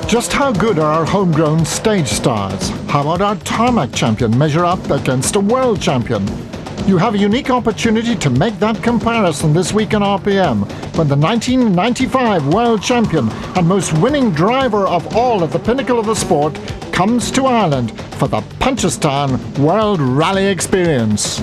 Just how good are our homegrown stage stars? How about our tarmac champion measure up against a world champion? You have a unique opportunity to make that comparison this week on RPM when the 1995 world champion and most winning driver of all at the pinnacle of the sport comes to Ireland for the Punchestown World Rally Experience.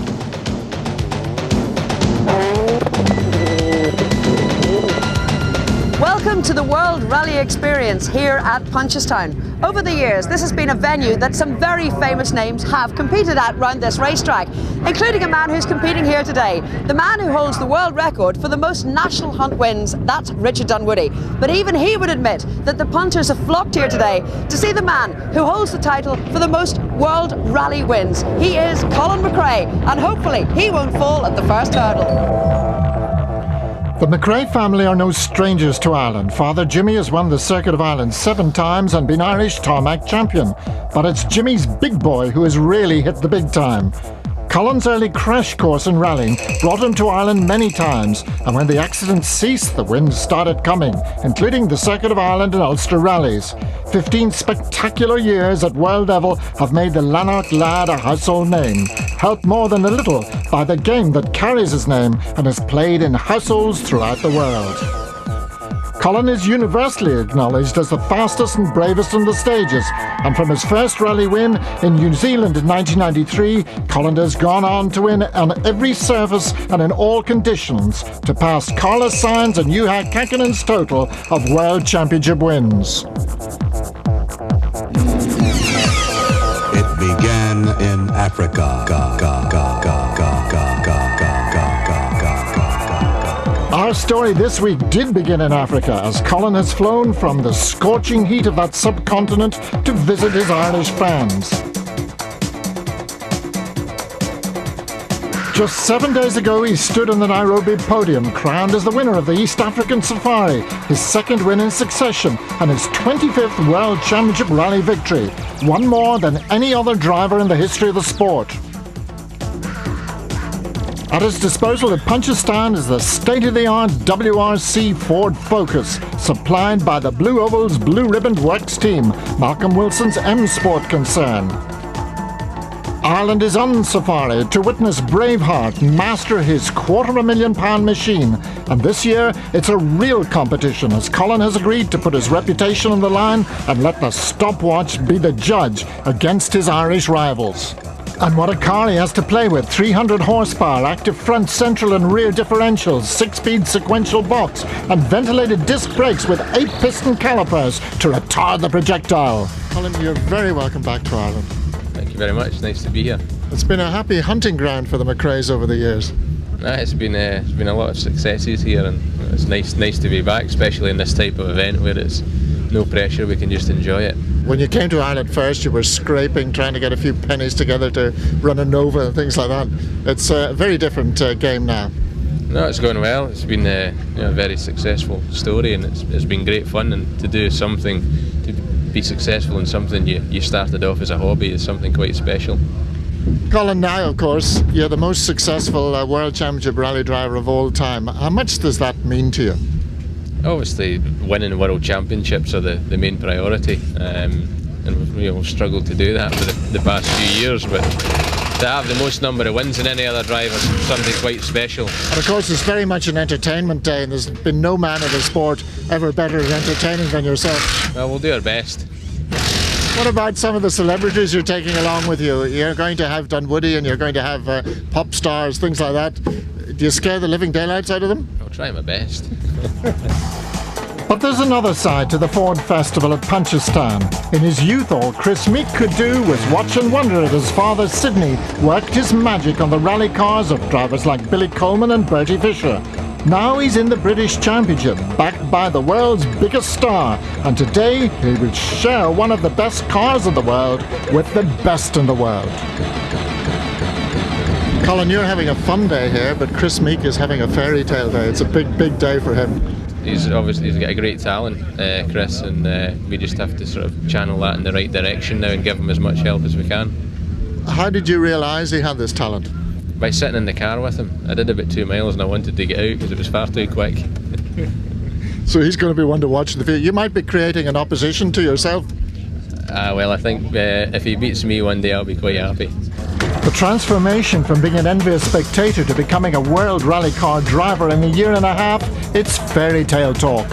Welcome to the World Rally Experience here at Punchestown. Over the years, this has been a venue that some very famous names have competed at round this racetrack, including a man who's competing here today, the man who holds the world record for the most national hunt wins, that's Richard Dunwoody. But even he would admit that the punters have flocked here today to see the man who holds the title for the most world rally wins. He is Colin McRae, and hopefully he won't fall at the first hurdle. The McRae family are no strangers to Ireland. Father Jimmy has won the Circuit of Ireland 7 times and been Irish tarmac champion. But it's Jimmy's big boy who has really hit the big time. Colin's early crash course in rallying brought him to Ireland many times, and when the accidents ceased, the wins started coming, including the Circuit of Ireland and Ulster rallies. 15 spectacular years at world level have made the Lanark lad a household name, helped more than a little by the game that carries his name and is played in households throughout the world. Colin is universally acknowledged as the fastest and bravest on the stages, and from his first rally win in New Zealand in 1993, Colin has gone on to win on every surface and in all conditions to pass Carlos Sainz and Juha Kakkonen's total of World Championship wins. It began in Africa. Our story this week did begin in Africa, as Colin has flown from the scorching heat of that subcontinent to visit his Irish fans. Just 7 days ago, he stood on the Nairobi podium, crowned as the winner of the East African Safari, his second win in succession, and his 25th World Championship Rally victory, one more than any other driver in the history of the sport. At his disposal at Punchestown is the state-of-the-art WRC Ford Focus, supplied by the Blue Oval's blue-ribboned works team, Malcolm Wilson's M-Sport concern. Ireland is on safari to witness Braveheart master his £250,000 machine, and this year it's a real competition as Colin has agreed to put his reputation on the line and let the stopwatch be the judge against his Irish rivals. And what a car he has to play with: 300 horsepower, active front, central and rear differentials, 6-speed sequential box, and ventilated disc brakes with 8 piston calipers to retard the projectile. Colin, you're very welcome back to Ireland. Thank you very much, nice to be here. It's been a happy hunting ground for the McRaes over the years. It's been a lot of successes here, and it's nice to be back, especially in this type of event where it's no pressure, we can just enjoy it. When you came to Ireland first, you were scraping, trying to get a few pennies together to run a Nova and things like that. It's a very different game now. No, it's going well. It's been a very successful story, and it's been great fun. And to do something, to be successful in something you started off as a hobby, is something quite special. Colin, now of course you're the most successful World Championship rally driver of all time. How much does that mean to you? Obviously, winning world championships are the main priority, and we've struggled to do that for the past few years, but to have the most number of wins than any other driver is something quite special. And of course it's very much an entertainment day, and there's been no man in the sport ever better at entertaining than yourself. Well, we'll do our best. What about some of the celebrities you're taking along with you? You're going to have Dunwoody and you're going to have pop stars, things like that. Do you scare the living daylights out of them? I'll try my best. But there's another side to the Ford Festival at Punchestown. In his youth, all Kris Meeke could do was watch and wonder as his father Sidney worked his magic on the rally cars of drivers like Billy Coleman and Bertie Fisher. Now he's in the British Championship, backed by the world's biggest star, and today he will share one of the best cars in the world with the best in the world. Colin, you're having a fun day here, but Kris Meeke is having a fairy tale day. It's a big day for him. He's got a great talent, Kris, and we just have to sort of channel that in the right direction now and give him as much help as we can. How did you realise he had this talent? By sitting in the car with him. I did about 2 miles and I wanted to get out because it was far too quick. So he's going to be one to watch in the future. You might be creating an opposition to yourself. Well, I think if he beats me one day, I'll be quite happy. The transformation from being an envious spectator to becoming a world rally car driver in a year and a half, it's fairy tale talk.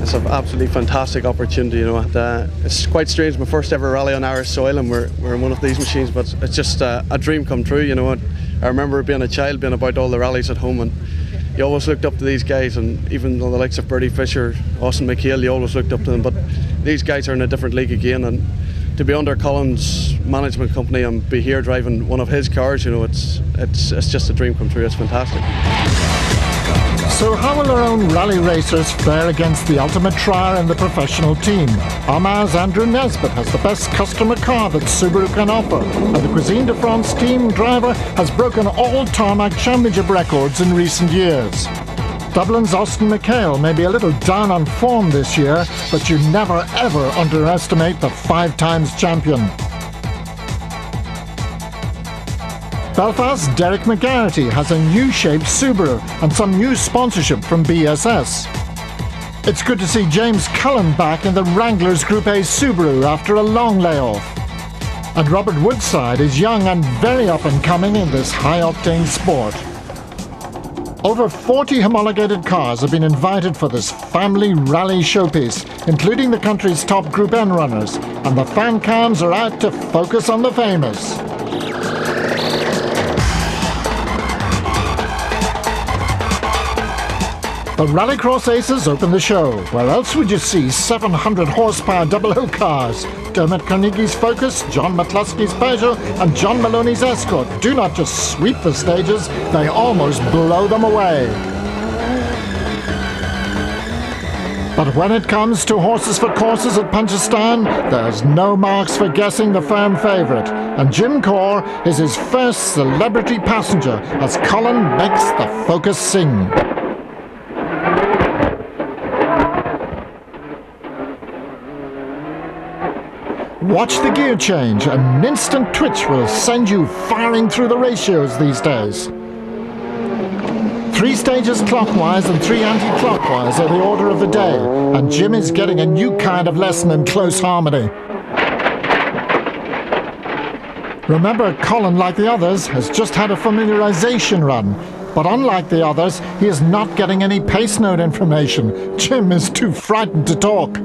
It's an absolutely fantastic opportunity, you know. It's quite strange, my first ever rally on Irish soil, and we're in one of these machines, but it's just a dream come true, you know. I remember being a child, being about all the rallies at home, and you always looked up to these guys, and even though the likes of Bertie Fisher, Austin McHale, you always looked up to them, but these guys are in a different league again, and to be under Colin's management company and be here driving one of his cars, you know, it's just a dream come true. It's fantastic. So how will our own rally racers fare against the ultimate trier in the professional team? Armagh's Andrew Nesbitt has the best customer car that Subaru can offer, and the Cuisine de France team driver has broken all tarmac championship records in recent years. Dublin's Austin McHale may be a little down on form this year, but you never ever underestimate the 5-times champion. Belfast's Derek McGarity has a new shaped Subaru and some new sponsorship from BSS. It's good to see James Cullen back in the Wranglers Group A Subaru after a long layoff. And Robert Woodside is young and very up and coming in this high-octane sport. Over 40 homologated cars have been invited for this family rally showpiece, including the country's top Group N runners, and the fan cams are out to focus on the famous. The Rallycross Aces open the show. Where else would you see 700 horsepower 00 cars? Dermot Carnegie's Focus, John McCluskey's Peugeot and John Maloney's Escort do not just sweep the stages, they almost blow them away. But when it comes to horses for courses at Punchestown, there's no marks for guessing the firm favourite. And Jim Corr is his first celebrity passenger as Colin makes the Focus sing. Watch the gear change. An instant twitch will send you firing through the ratios these days. 3 stages clockwise and 3 anti-clockwise are the order of the day, and Jim is getting a new kind of lesson in close harmony. Remember, Colin, like the others, has just had a familiarization run, but unlike the others, he is not getting any pace note information. Jim is too frightened to talk.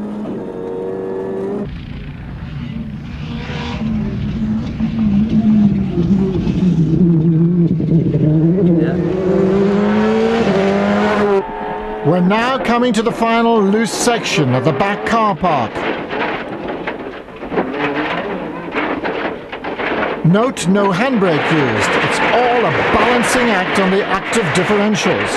We're now coming to the final loose section of the back car park. Note no handbrake used. It's all a balancing act on the active differentials.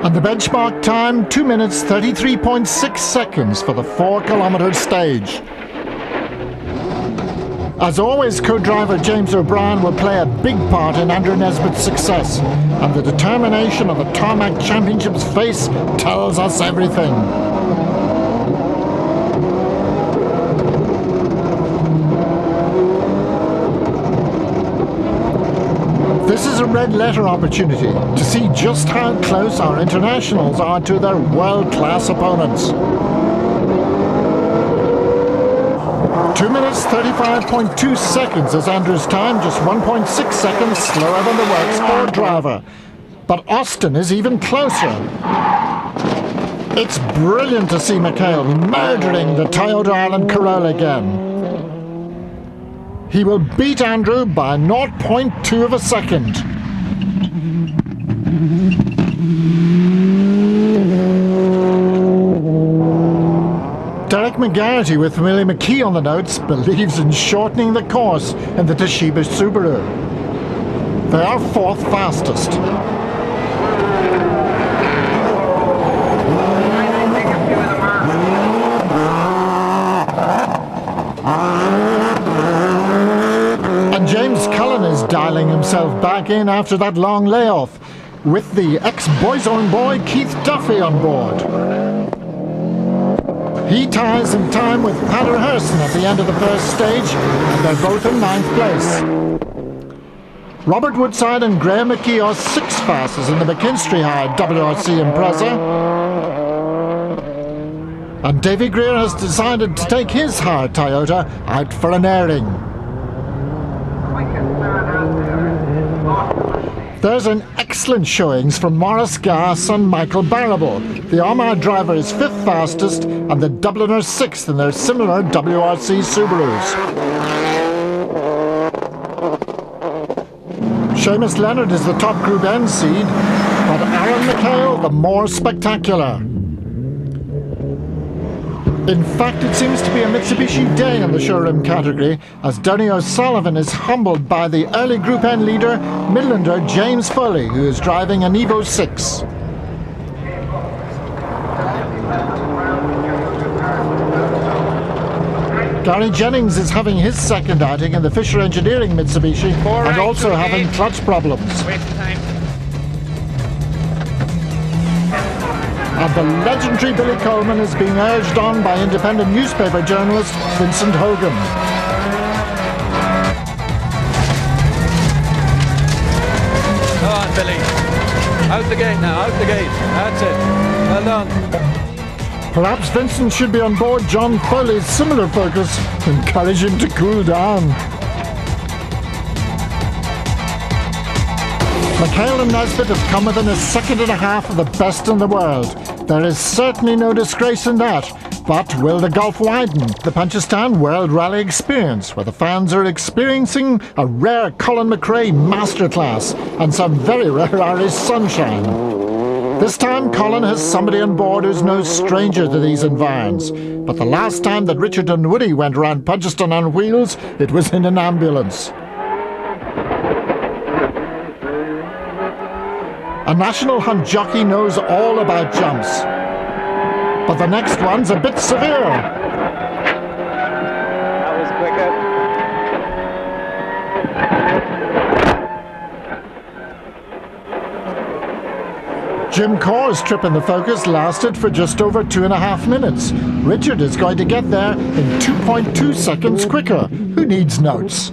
And the benchmark time, 2 minutes 33.6 seconds for the 4-kilometre stage. As always, co-driver James O'Brien will play a big part in Andrew Nesbitt's success, and the determination of the Tarmac Championship's face tells us everything. This is a red-letter opportunity to see just how close our internationals are to their world-class opponents. 2 minutes 35.2 seconds is Andrew's time, just 1.6 seconds slower than the works Ford driver. But Austin is even closer. It's brilliant to see McHale murdering the Toyota Ireland Corolla again. He will beat Andrew by 0.2 of a second. Derek McGarity, with Willie McKee on the notes, believes in shortening the course in the Toshiba Subaru. They are 4th fastest. And James Cullen is dialing himself back in after that long layoff, with the ex-Boyzone boy Keith Duffy on board. He ties in time with Padder Herson at the end of the first stage, and they're both in 9th place. Robert Woodside and Graham Meeke are 6th fastest in the McKinstry-hired WRC Impreza. And Davy Greer has decided to take his hired Toyota out for an airing. There's an excellent showings from Maurice Gass and Michael Barrable. The Armagh driver is 5th fastest and the Dubliner 6th in their similar WRC Subarus. Seamus Leonard is the top Group N seed, but Aaron McHale the more spectacular. In fact, it seems to be a Mitsubishi day in the showroom category, as Donie O'Sullivan is humbled by the early Group N leader, Midlander James Foley, who is driving an Evo 6. Gary Jennings is having his second outing in the Fisher Engineering Mitsubishi and also having clutch problems. And the legendary Billy Coleman is being urged on by independent newspaper journalist Vincent Hogan. Come on, Billy. Out the gate now, out the gate. That's it. Well done. Perhaps Vincent should be on board John Foley's similar Focus, encourage him to cool down. McHale and Nesbitt have come within a second and a half of the best in the world. There is certainly no disgrace in that, but will the gulf widen? The Punchestown World Rally Experience, where the fans are experiencing a rare Colin McRae masterclass and some very rare Irish sunshine. This time Colin has somebody on board who's no stranger to these environs, but the last time that Richard Dunwoody went around Punchestown on wheels, it was in an ambulance. A National Hunt jockey knows all about jumps, but the next one's a bit severe. That was quicker. Jim Corr's trip in the Focus lasted for just over 2.5 minutes. Richard is going to get there in 2.2 seconds quicker. Who needs notes?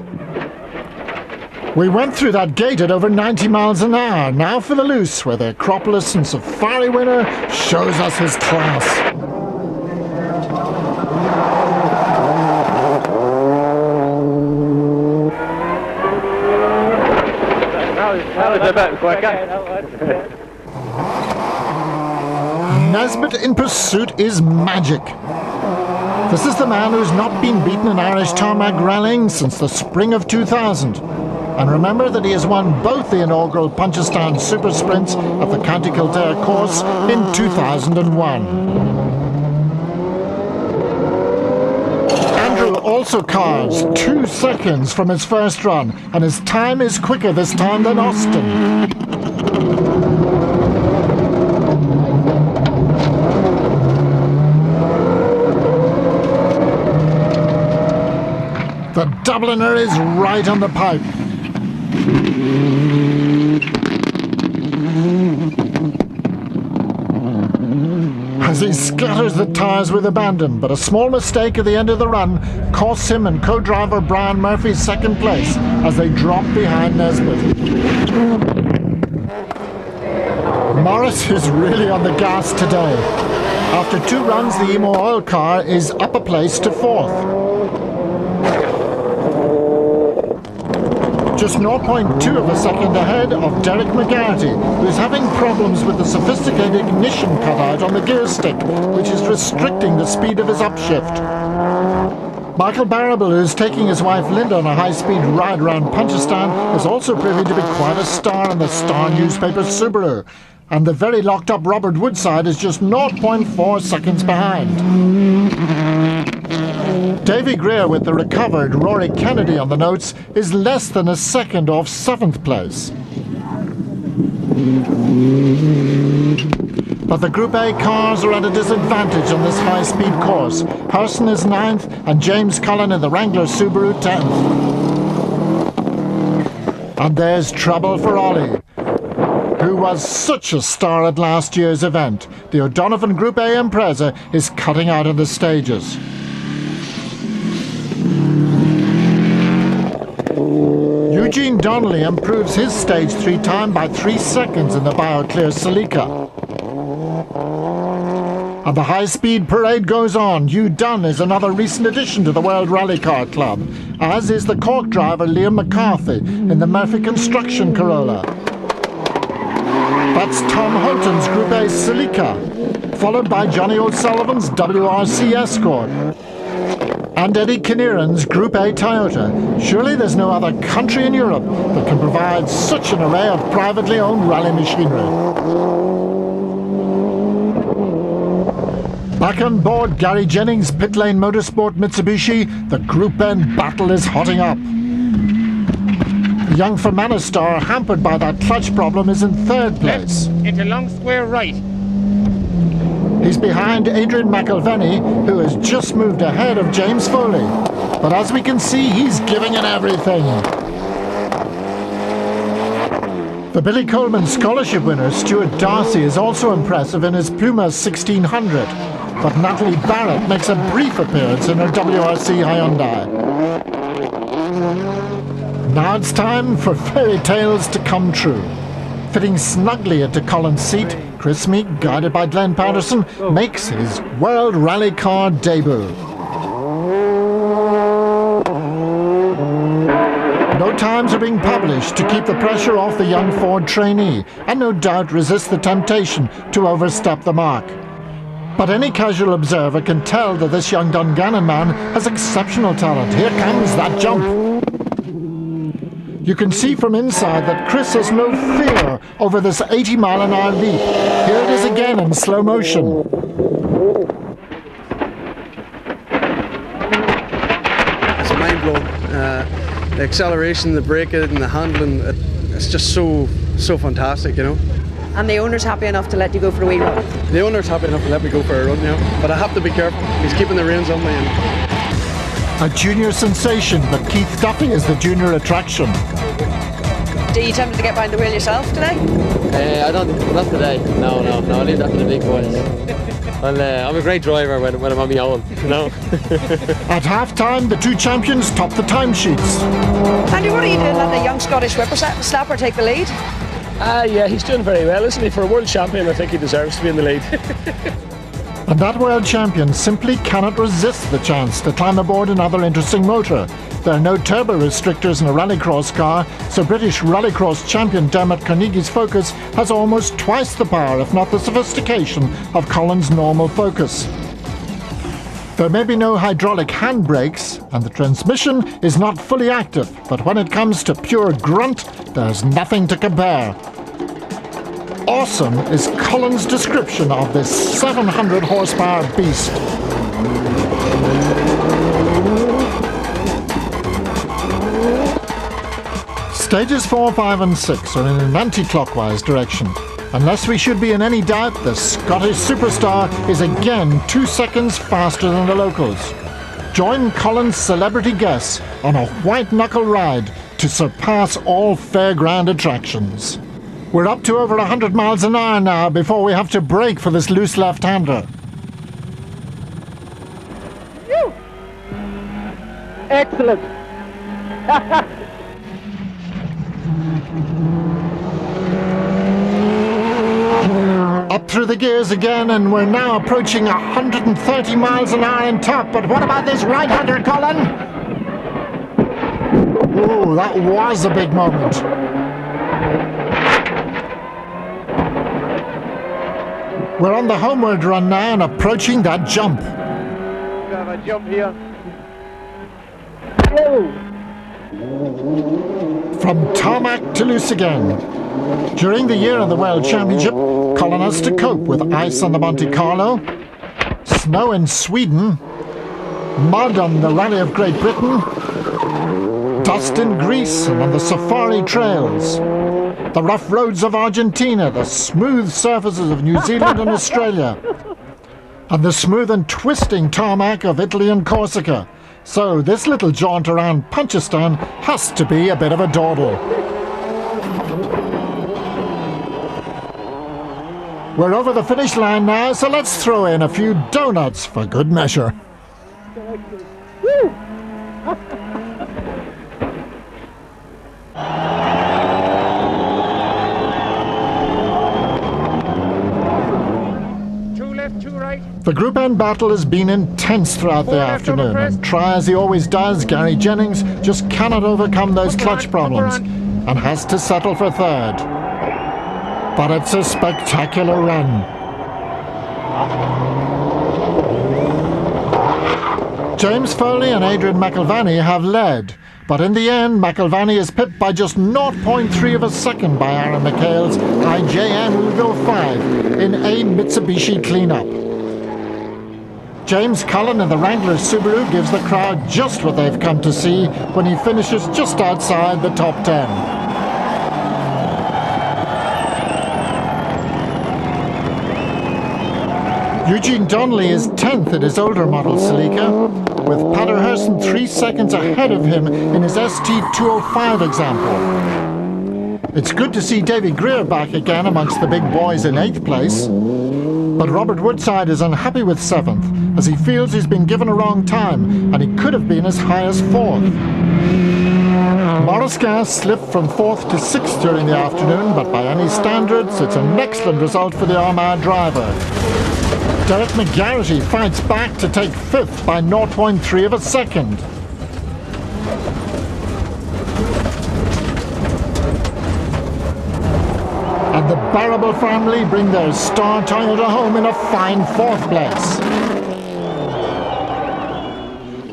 We went through that gate at over 90 miles an hour. Now for the loose, where the Acropolis and Safari winner shows us his class. That was a bit quicker. Nesbitt in pursuit is magic. This is the man who's not been beaten in Irish tarmac rallying since the spring of 2000. And remember that he has won both the inaugural Punchestown Super Sprints at the County Kildare course in 2001. Andrew also carves 2 seconds from his first run, and his time is quicker this time than Austin. The Dubliner is right on the pipe. As he scatters the tyres with abandon, but a small mistake at the end of the run costs him and co-driver Brian Murphy second place as they drop behind Nesbitt. Morris is really on the gas today. After 2 runs, the Emo Oil car is up a place to 4th. Just 0.2 of a second ahead of Derek McGarty, who is having problems with the sophisticated ignition cutout on the gear stick, which is restricting the speed of his upshift. Michael Barrable, who is taking his wife Linda on a high-speed ride around Punchestown, is also proving to be quite a star in the Star newspaper Subaru. And the very locked-up Robert Woodside is just 0.4 seconds behind. Davy Greer, with the recovered Rory Kennedy on the notes, is less than a second off 7th place. But the Group A cars are at a disadvantage on this high-speed course. Harrison is 9th and James Cullen in the Wrangler Subaru 10th. And there's trouble for Ollie, who was such a star at last year's event. The O'Donovan Group A Impreza is cutting out of the stages. Eugene Donnelly improves his Stage 3 time by 3 seconds in the BioClear Celica. And the high-speed parade goes on. Hugh Dunn is another recent addition to the World Rally Car Club, as is the Cork driver Liam McCarthy in the Murphy Construction Corolla. That's Tom Holton's Group A Celica, followed by Johnny O'Sullivan's WRC Escort and Eddie Kinnearan's Group A Toyota. Surely there's no other country in Europe that can provide such an array of privately owned rally machinery. Back on board Gary Jennings' Pit Lane Motorsport Mitsubishi, the Group N battle is hotting up. The young Fermanagh star, hampered by that clutch problem, is in third place. Into long square right. He's behind Adrian McElvenney, who has just moved ahead of James Foley. But as we can see, he's giving it everything. The Billy Coleman Scholarship winner, Stuart Darcy, is also impressive in his Puma 1600. But Natalie Barrett makes a brief appearance in her WRC Hyundai. Now it's time for fairy tales to come true. Fitting snugly into Colin's seat, Kris Meeke, guided by Glenn Patterson, makes his World Rally Car debut. No times are being published to keep the pressure off the young Ford trainee, and no doubt resist the temptation to overstep the mark. But any casual observer can tell that this young Dungannon man has exceptional talent. Here comes that jump. You can see from inside that Kris has no fear over this 80-mile-an-hour leap. Here it is again in slow motion. It's mind-blowing. The acceleration, the braking and the handling, it's just so fantastic, you know. And the owner's happy enough to let you go for a wee run? The owner's happy enough to let me go for a run, you know. But I have to be careful. He's keeping the reins on me. A junior sensation, but Keith Duffy is the junior attraction. Are you tempted to get behind the wheel yourself today? Not today. No, I'll leave that to the big boys. I'm a great driver when I'm on my own, you know. At half-time, the two champions top the timesheets. Andy, what are you doing letting a young Scottish whippersnapper take the lead? Yeah, he's doing very well, isn't he? For a world champion, I think he deserves to be in the lead. And that world champion simply cannot resist the chance to climb aboard another interesting motor. There are no turbo restrictors in a rallycross car, so British rallycross champion Dermot Carnegie's Focus has almost twice the power, if not the sophistication, of Colin's normal Focus. There may be no hydraulic handbrakes, and the transmission is not fully active, but when it comes to pure grunt, there's nothing to compare. Awesome is Colin's description of this 700 horsepower beast. Stages 4, 5 and 6 are in an anti-clockwise direction. Unless we should be in any doubt, the Scottish superstar is again 2 seconds faster than the locals. Join Colin's celebrity guests on a white-knuckle ride to surpass all fairground attractions. We're up to over 100 miles an hour now before we have to brake for this loose left-hander. Excellent. Up through the gears again, and we're now approaching 130 miles an hour in top. But what about this right-hander, Colin? Ooh, that was a big moment. We're on the homeward run now and approaching that jump. Got a jump here. From tarmac to loose again. During the year of the World Championship, Colin has to cope with ice on the Monte Carlo, snow in Sweden, mud on the Rally of Great Britain, dust in Greece and on the safari trails, the rough roads of Argentina, the smooth surfaces of New Zealand and Australia, and the smooth and twisting tarmac of Italy and Corsica. So this little jaunt around Punchestown has to be a bit of a dawdle. We're over the finish line now, so let's throw in a few donuts for good measure. right. The Group N battle has been intense throughout the afternoon, and try as he always does, Gary Jennings just cannot overcome those clutch problems and has to settle for third. But it's a spectacular run. James Foley and Adrian McIlvanney have led, but in the end McIlvanney is pipped by just 0.3 of a second by Aaron McHale's IJN Ugo 5 in a Mitsubishi cleanup. James Cullen in the Wrangler Subaru gives the crowd just what they've come to see when he finishes just outside the top 10. Eugene Donnelly is 10th in his older model Celica, with Pater Herson 3 seconds ahead of him in his ST205 example. It's good to see Davy Greer back again amongst the big boys in 8th place, but Robert Woodside is unhappy with 7th, as he feels he's been given a wrong time and he could have been as high as 4th. Maurice Gas slipped from 4th to 6th during the afternoon, but by any standards it's an excellent result for the Armagh driver. Derek McGarrity fights back to take 5th by 0.3 of a second. And the Barrable family bring their star Toyota home in a fine 4th place.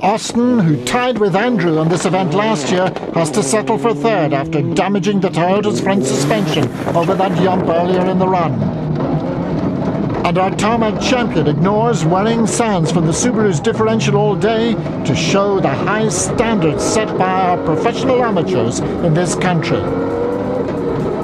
Austin, who tied with Andrew on this event last year, has to settle for 3rd after damaging the Toyota's front suspension over that jump earlier in the run. And our tarmac champion ignores worrying sounds from the Subaru's differential all day to show the high standards set by our professional amateurs in this country.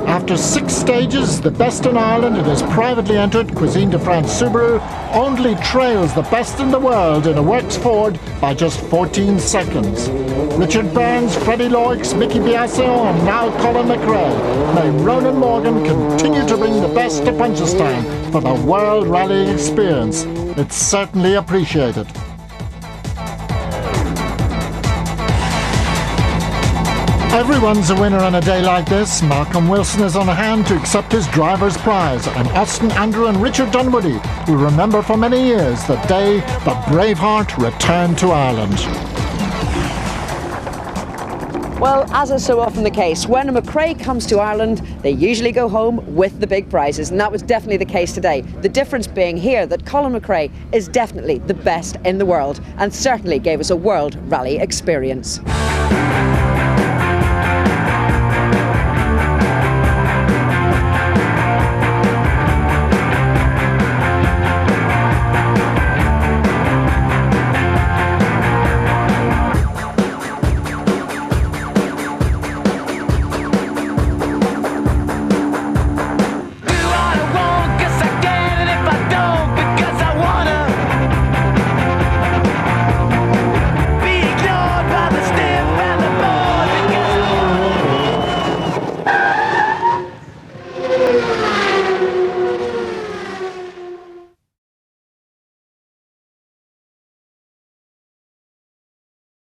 After 6 stages, the best in Ireland in his privately entered Cuisine de France Subaru only trails the best in the world in a Works Ford by just 14 seconds. Richard Burns, Freddie Loix, Mickey Biasio and now Colin McRae. May Ronan Morgan continue to bring the best to Punchestown for the World Rallying experience. It's certainly appreciated. Everyone's a winner on a day like this. Malcolm Wilson is on hand to accept his driver's prize, and Austin Andrew and Richard Dunwoody will remember for many years the day that Braveheart returned to Ireland. Well, as is so often the case, when a McRae comes to Ireland, they usually go home with the big prizes, and that was definitely the case today. The difference being here that Colin McRae is definitely the best in the world, and certainly gave us a world rally experience.